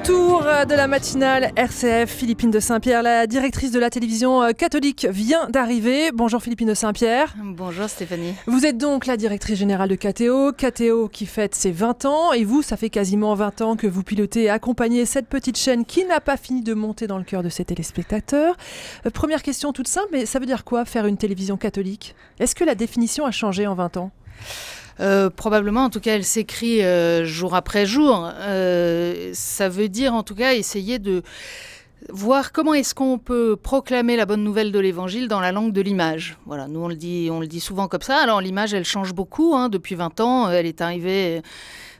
retour de la matinale RCF, Philippine de Saint-Pierre, la directrice de la télévision catholique vient d'arriver. Bonjour Philippine de Saint-Pierre. Bonjour Stéphanie. Vous êtes donc la directrice générale de KTO, KTO qui fête ses 20 ans et vous, ça fait quasiment 20 ans que vous pilotez et accompagnez cette petite chaîne qui n'a pas fini de monter dans le cœur de ses téléspectateurs. Première question toute simple, mais ça veut dire quoi faire une télévision catholique? Est-ce que la définition a changé en 20 ans? Probablement, en tout cas, elle s'écrit jour après jour. Ça veut dire, en tout cas, essayer de voir comment est-ce qu'on peut proclamer la bonne nouvelle de l'Évangile dans la langue de l'image. Voilà, nous on le dit souvent comme ça. Alors l'image, elle change beaucoup depuis 20 ans. Elle est arrivée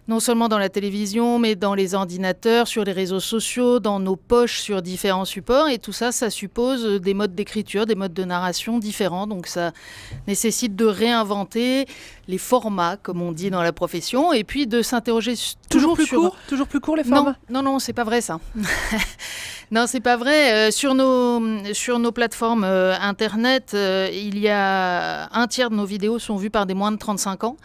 non seulement dans la télévision, mais dans les ordinateurs, sur les réseaux sociaux, dans nos poches, sur différents supports. Et tout ça, ça suppose des modes d'écriture, des modes de narration différents. Donc ça nécessite de réinventer les formats, comme on dit dans la profession, et puis de s'interroger Toujours plus court les formats? Non, c'est pas vrai ça. Non, c'est pas vrai. Sur nos plateformes Internet, il y a un tiers de nos vidéos sont vues par des moins de 35 ans.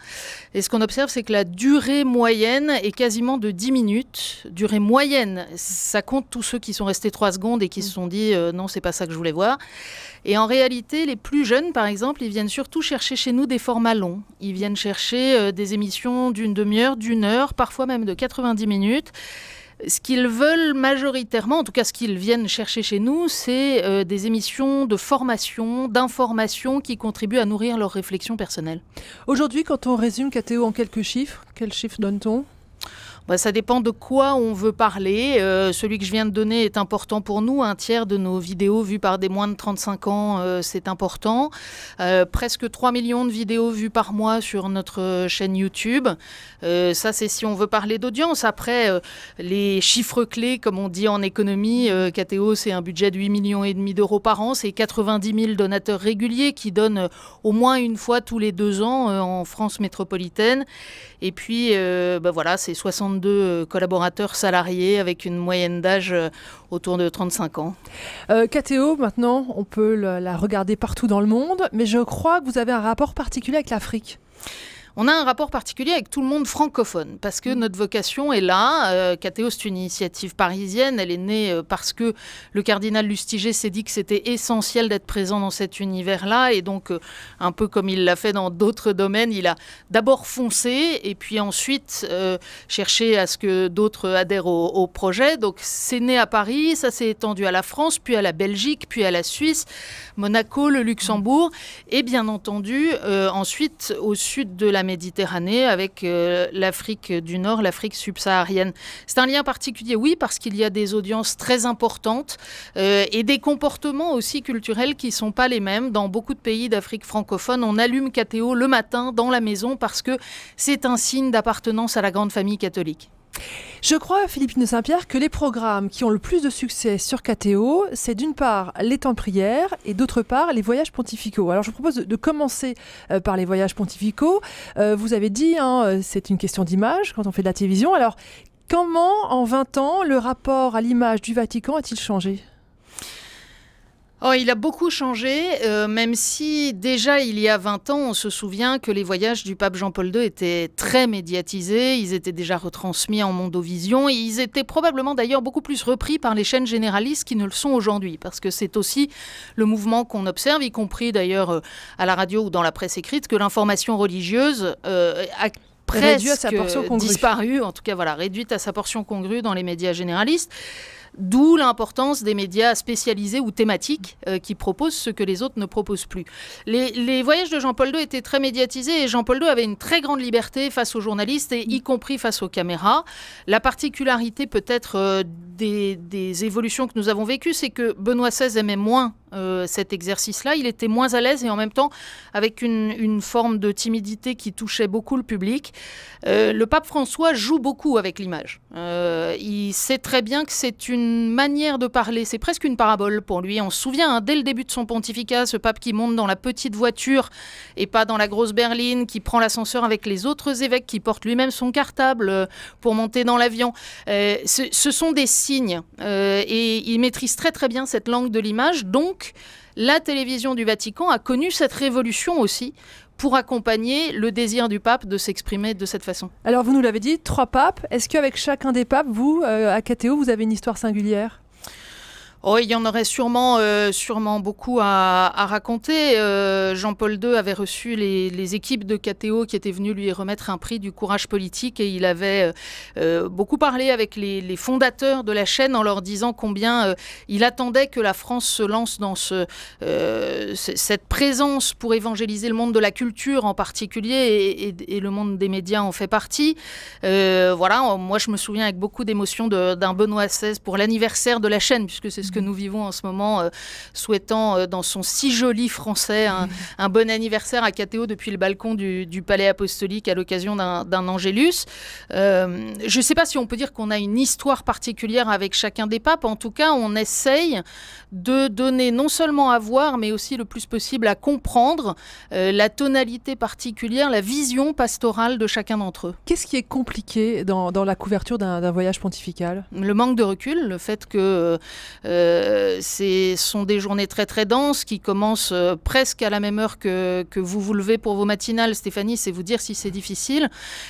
Et ce qu'on observe, c'est que la durée moyenne est quasiment de 10 minutes. Durée moyenne, ça compte tous ceux qui sont restés 3 secondes et qui se sont dit non, c'est pas ça que je voulais voir. Et en réalité, les plus jeunes, par exemple, ils viennent surtout chercher chez nous des formats longs. Ils viennent chercher des émissions d'une demi-heure, d'une heure, parfois même de 90 minutes. Ce qu'ils veulent majoritairement, en tout cas ce qu'ils viennent chercher chez nous, c'est des émissions de formation, d'information qui contribuent à nourrir leur réflexion personnelle. Aujourd'hui, quand on résume KTO en quelques chiffres, quels chiffres donne-t-on ? Ça dépend de quoi on veut parler. Celui que je viens de donner est important pour nous. Un tiers de nos vidéos vues par des moins de 35 ans, c'est important. Presque 3 millions de vidéos vues par mois sur notre chaîne YouTube. Ça, c'est si on veut parler d'audience. Après, les chiffres clés, comme on dit en économie, KTO, c'est un budget de 8,5 millions d'euros par an. C'est 90 000 donateurs réguliers qui donnent au moins une fois tous les 2 ans en France métropolitaine. Et puis, voilà, c'est 62 collaborateurs salariés avec une moyenne d'âge autour de 35 ans. KTO, maintenant, on peut la regarder partout dans le monde, mais je crois que vous avez un rapport particulier avec l'Afrique. On a un rapport particulier avec tout le monde francophone parce que notre vocation est là. KTO, c'est une initiative parisienne. Elle est née parce que le cardinal Lustiger s'est dit que c'était essentiel d'être présent dans cet univers-là. Et donc, un peu comme il l'a fait dans d'autres domaines, il a d'abord foncé et puis ensuite cherché à ce que d'autres adhèrent au projet. Donc, c'est né à Paris, ça s'est étendu à la France, puis à la Belgique, puis à la Suisse, Monaco, le Luxembourg et bien entendu ensuite au sud de la Méditerranée avec l'Afrique du Nord, l'Afrique subsaharienne. C'est un lien particulier, oui, parce qu'il y a des audiences très importantes et des comportements aussi culturels qui ne sont pas les mêmes. Dans beaucoup de pays d'Afrique francophone, on allume KTO le matin dans la maison parce que c'est un signe d'appartenance à la grande famille catholique. Je crois, Philippine de Saint-Pierre, que les programmes qui ont le plus de succès sur KTO, c'est d'une part les temps de prière et d'autre part les voyages pontificaux. Alors je vous propose de commencer par les voyages pontificaux. Vous avez dit, c'est une question d'image quand on fait de la télévision. Alors comment, en 20 ans, le rapport à l'image du Vatican a-t-il changé ? Il a beaucoup changé, même si déjà il y a 20 ans, on se souvient que les voyages du pape Jean-Paul II étaient très médiatisés, ils étaient déjà retransmis en Mondovision et ils étaient probablement d'ailleurs beaucoup plus repris par les chaînes généralistes qui ne le sont aujourd'hui, parce que c'est aussi le mouvement qu'on observe, y compris d'ailleurs à la radio ou dans la presse écrite, que l'information religieuse a presque disparu, en tout cas voilà, réduite à sa portion congrue dans les médias généralistes. D'où l'importance des médias spécialisés ou thématiques qui proposent ce que les autres ne proposent plus. Les voyages de Jean-Paul II étaient très médiatisés et Jean-Paul II avait une très grande liberté face aux journalistes et y compris face aux caméras. La particularité peut-être des évolutions que nous avons vécues, c'est que Benoît XVI aimait moins cet exercice-là. Il était moins à l'aise et en même temps avec une forme de timidité qui touchait beaucoup le public. Le pape François joue beaucoup avec l'image. Il sait très bien que c'est une manière de parler, c'est presque une parabole pour lui. On se souvient, dès le début de son pontificat, ce pape qui monte dans la petite voiture et pas dans la grosse berline, qui prend l'ascenseur avec les autres évêques, qui porte lui-même son cartable pour monter dans l'avion. Ce sont des signes et il maîtrise très très bien cette langue de l'image. Donc, la télévision du Vatican a connu cette révolution aussi pour accompagner le désir du pape de s'exprimer de cette façon. Alors vous nous l'avez dit, 3 papes. Est-ce qu'avec chacun des papes, vous, à KTO, vous avez une histoire singulière ? Oh, il y en aurait sûrement beaucoup à raconter. Jean-Paul II avait reçu les équipes de KTO qui étaient venues lui remettre un prix du courage politique et il avait beaucoup parlé avec les fondateurs de la chaîne en leur disant combien il attendait que la France se lance dans cette présence pour évangéliser le monde de la culture en particulier et le monde des médias en fait partie. Voilà, moi je me souviens avec beaucoup d'émotion d'un Benoît XVI pour l'anniversaire de la chaîne puisque c'est ce que nous vivons en ce moment, souhaitant dans son si joli français un bon anniversaire à KTO depuis le balcon du Palais Apostolique à l'occasion d'un Angélus. Je ne sais pas si on peut dire qu'on a une histoire particulière avec chacun des papes. En tout cas, on essaye de donner non seulement à voir, mais aussi le plus possible à comprendre la tonalité particulière, la vision pastorale de chacun d'entre eux. Qu'est-ce qui est compliqué dans la couverture d'un voyage pontifical ? Le manque de recul, le fait que ce sont des journées très très denses qui commencent presque à la même heure que vous vous levez pour vos matinales, Stéphanie, c'est vous dire si c'est difficile.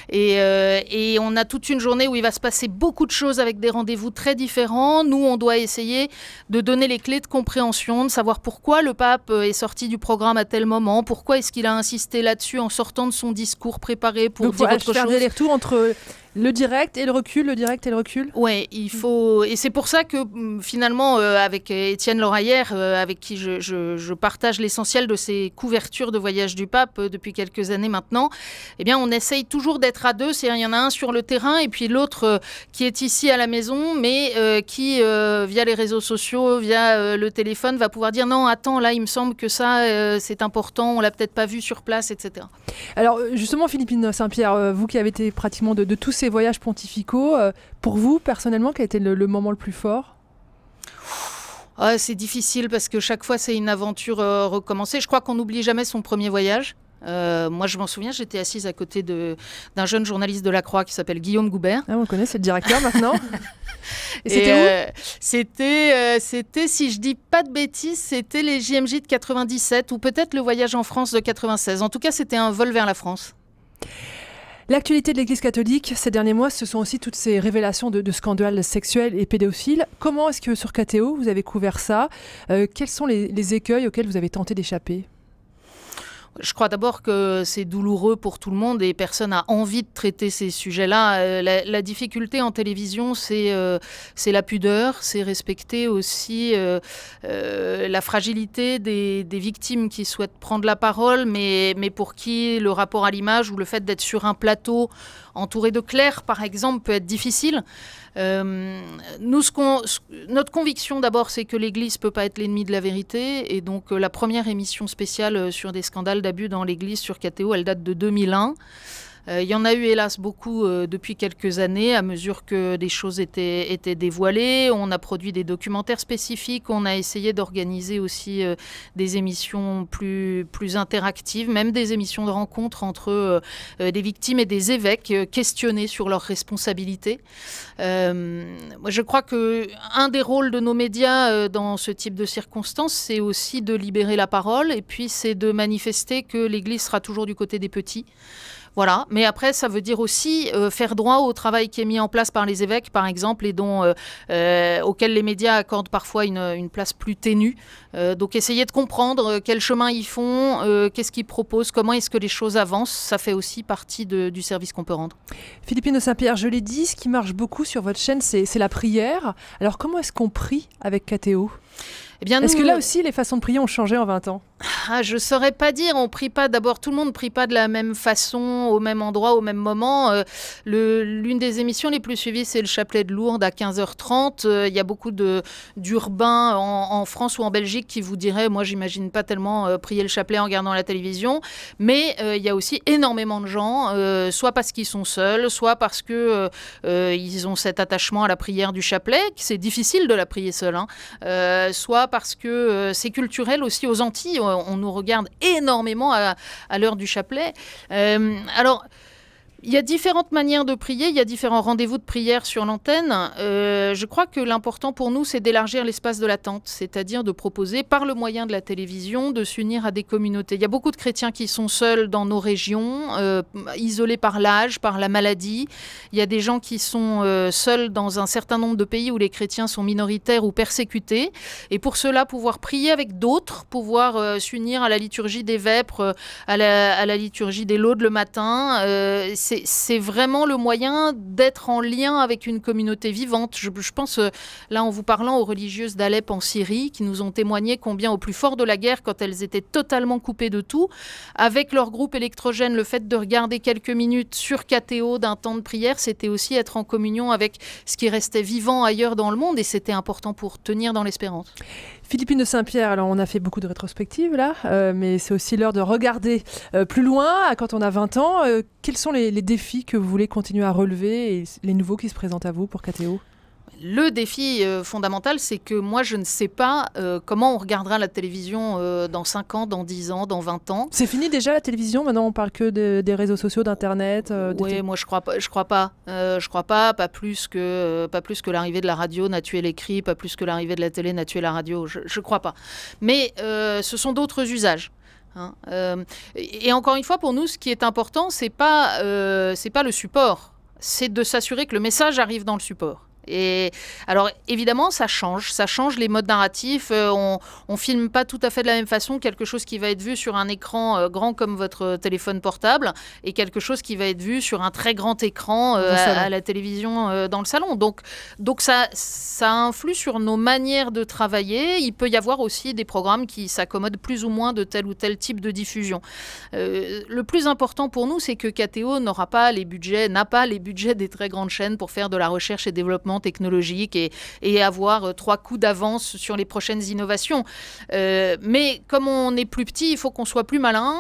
Et on a toute une journée où il va se passer beaucoup de choses avec des rendez-vous très différents. Nous, on doit essayer de donner les clés de compréhension, de savoir pourquoi le pape est sorti du programme à tel moment, pourquoi est-ce qu'il a insisté là-dessus en sortant de son discours préparé pour dire autre chose. Faire des allers-retours entre le direct et le recul, le direct et le recul. Oui, il faut... Et c'est pour ça que finalement, avec Étienne Loraillère, avec qui je partage l'essentiel de ces couvertures de voyage du pape depuis quelques années maintenant, eh bien, on essaye toujours d'être à deux. C'est-à-dire, il y en a un sur le terrain et puis l'autre qui est ici à la maison, mais qui, via les réseaux sociaux, via le téléphone, va pouvoir dire non, attends, là, il me semble que ça, c'est important, on l'a peut-être pas vu sur place, etc. Alors, justement, Philippine Saint-Pierre, vous qui avez été pratiquement de tous ces voyages pontificaux, pour vous, personnellement, quel a été le moment le plus fort ? C'est difficile parce que chaque fois, c'est une aventure recommencée. Je crois qu'on n'oublie jamais son premier voyage. Moi, je m'en souviens, j'étais assise à côté d'un jeune journaliste de La Croix qui s'appelle Guillaume Goubert. Ah, on le connaît, c'est le directeur maintenant. Et c'était où C'était, si je dis pas de bêtises, c'était les JMJ de 97 ou peut-être le voyage en France de 96. En tout cas, c'était un vol vers la France. L'actualité de l'Église catholique ces derniers mois, ce sont aussi toutes ces révélations de scandales sexuels et pédophiles. Comment est-ce que sur KTO, vous avez couvert ça ? Quels sont les écueils auxquels vous avez tenté d'échapper ? Je crois d'abord que c'est douloureux pour tout le monde et personne n'a envie de traiter ces sujets-là. La difficulté en télévision, c'est la pudeur, c'est respecter aussi la fragilité des victimes qui souhaitent prendre la parole, mais pour qui le rapport à l'image ou le fait d'être sur un plateau entouré de clercs, par exemple, peut être difficile. Notre conviction d'abord, c'est que l'Église ne peut pas être l'ennemi de la vérité. Et donc la première émission spéciale sur des scandales d'abus dans l'Église sur KTO, elle date de 2001. Il y en a eu hélas beaucoup depuis quelques années à mesure que des choses étaient dévoilées. On a produit des documentaires spécifiques, on a essayé d'organiser aussi des émissions plus interactives, même des émissions de rencontres entre des victimes et des évêques questionnés sur leurs responsabilités. Moi, je crois qu'un des rôles de nos médias dans ce type de circonstances, c'est aussi de libérer la parole et puis c'est de manifester que l'Église sera toujours du côté des petits. Voilà, mais après, ça veut dire aussi faire droit au travail qui est mis en place par les évêques, par exemple, et auquel les médias accordent parfois une place plus ténue. Donc, essayer de comprendre quel chemin ils font, qu'est-ce qu'ils proposent, comment est-ce que les choses avancent, ça fait aussi partie du service qu'on peut rendre. Philippine Saint-Pierre, je l'ai dit, ce qui marche beaucoup sur votre chaîne, c'est la prière. Alors, comment est-ce qu'on prie avec KTO ? Eh bien, est-ce que là aussi, les façons de prier ont changé en 20 ans ? Je ne saurais pas dire. On prie pas d'abord. Tout le monde ne prie pas de la même façon, au même endroit, au même moment. L'une des émissions les plus suivies, c'est le chapelet de Lourdes à 15h30. Il y a beaucoup d'urbains en France ou en Belgique qui vous diraient, moi, j'imagine pas tellement prier le chapelet en regardant la télévision. Mais il y a aussi énormément de gens, soit parce qu'ils sont seuls, soit parce que ils ont cet attachement à la prière du chapelet, que c'est difficile de la prier seul, soit parce que c'est culturel aussi aux Antilles. On nous regarde énormément à l'heure du chapelet. Alors, Il y a différentes manières de prier, il y a différents rendez-vous de prière sur l'antenne. Je crois que l'important pour nous, c'est d'élargir l'espace de l'attente, c'est-à-dire de proposer, par le moyen de la télévision, de s'unir à des communautés. Il y a beaucoup de chrétiens qui sont seuls dans nos régions, isolés par l'âge, par la maladie. Il y a des gens qui sont seuls dans un certain nombre de pays où les chrétiens sont minoritaires ou persécutés. Et pour cela, pouvoir prier avec d'autres, pouvoir s'unir à la liturgie des vêpres, à la liturgie des laudes le matin, c'est vraiment le moyen d'être en lien avec une communauté vivante. Je pense, là, en vous parlant aux religieuses d'Alep en Syrie, qui nous ont témoigné combien, au plus fort de la guerre, quand elles étaient totalement coupées de tout, avec leur groupe électrogène, le fait de regarder quelques minutes sur KTO d'un temps de prière, c'était aussi être en communion avec ce qui restait vivant ailleurs dans le monde, et c'était important pour tenir dans l'espérance. Philippine de Saint-Pierre, alors on a fait beaucoup de rétrospectives là, mais c'est aussi l'heure de regarder plus loin, quand on a 20 ans. Quels sont les défis que vous voulez continuer à relever et les nouveaux qui se présentent à vous pour KTO ? Le défi fondamental, c'est que moi, je ne sais pas comment on regardera la télévision dans 5 ans, dans 10 ans, dans 20 ans. C'est fini déjà la télévision? Maintenant, on parle que des réseaux sociaux, d'Internet Oui, moi, je crois pas. Pas plus que l'arrivée de la radio n'a tué l'écrit, pas plus que l'arrivée de la télé n'a tué la radio. Je crois pas. Mais ce sont d'autres usages. Et encore une fois, pour nous, ce qui est important, c'est pas le support. C'est de s'assurer que le message arrive dans le support. Et alors évidemment ça change les modes narratifs, on filme pas tout à fait de la même façon quelque chose qui va être vu sur un écran grand comme votre téléphone portable et quelque chose qui va être vu sur un très grand écran à la télévision dans le salon. Donc ça influe sur nos manières de travailler. Il peut y avoir aussi des programmes qui s'accommodent plus ou moins de tel ou tel type de diffusion. Le plus important pour nous, c'est que KTO n'a pas les budgets des très grandes chaînes pour faire de la recherche et développement technologique et avoir 3 coups d'avance sur les prochaines innovations. Mais comme on est plus petit, il faut qu'on soit plus malin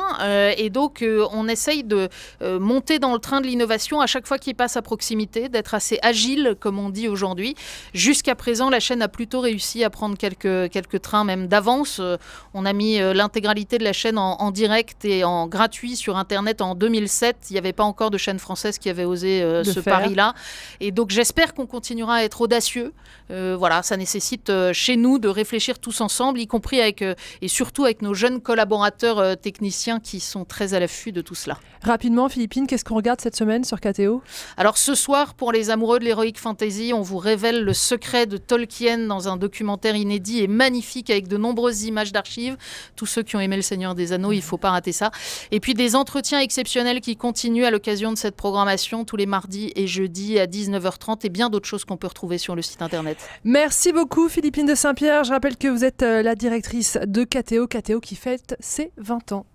et donc on essaye de monter dans le train de l'innovation à chaque fois qu'il passe à proximité, d'être assez agile comme on dit aujourd'hui. Jusqu'à présent, la chaîne a plutôt réussi à prendre quelques trains même d'avance. On a mis l'intégralité de la chaîne en direct et en gratuit sur Internet en 2007. Il n'y avait pas encore de chaîne française qui avait osé ce pari-là. Et donc j'espère qu'on continuera à être audacieux. Voilà, ça nécessite chez nous de réfléchir tous ensemble, y compris et surtout avec nos jeunes collaborateurs techniciens qui sont très à l'affût de tout cela. Rapidement, Philippine, qu'est-ce qu'on regarde cette semaine sur KTO? Alors ce soir, pour les amoureux de l'heroic fantasy, on vous révèle le secret de Tolkien dans un documentaire inédit et magnifique avec de nombreuses images d'archives. Tous ceux qui ont aimé Le Seigneur des Anneaux, il ne faut pas rater ça. Et puis des entretiens exceptionnels qui continuent à l'occasion de cette programmation tous les mardis et jeudis à 19h30 et bien d'autres choses qu'on peut retrouver sur le site internet. Merci beaucoup Philippine de Saint-Pierre. Je rappelle que vous êtes la directrice de KTO qui fête ses 20 ans.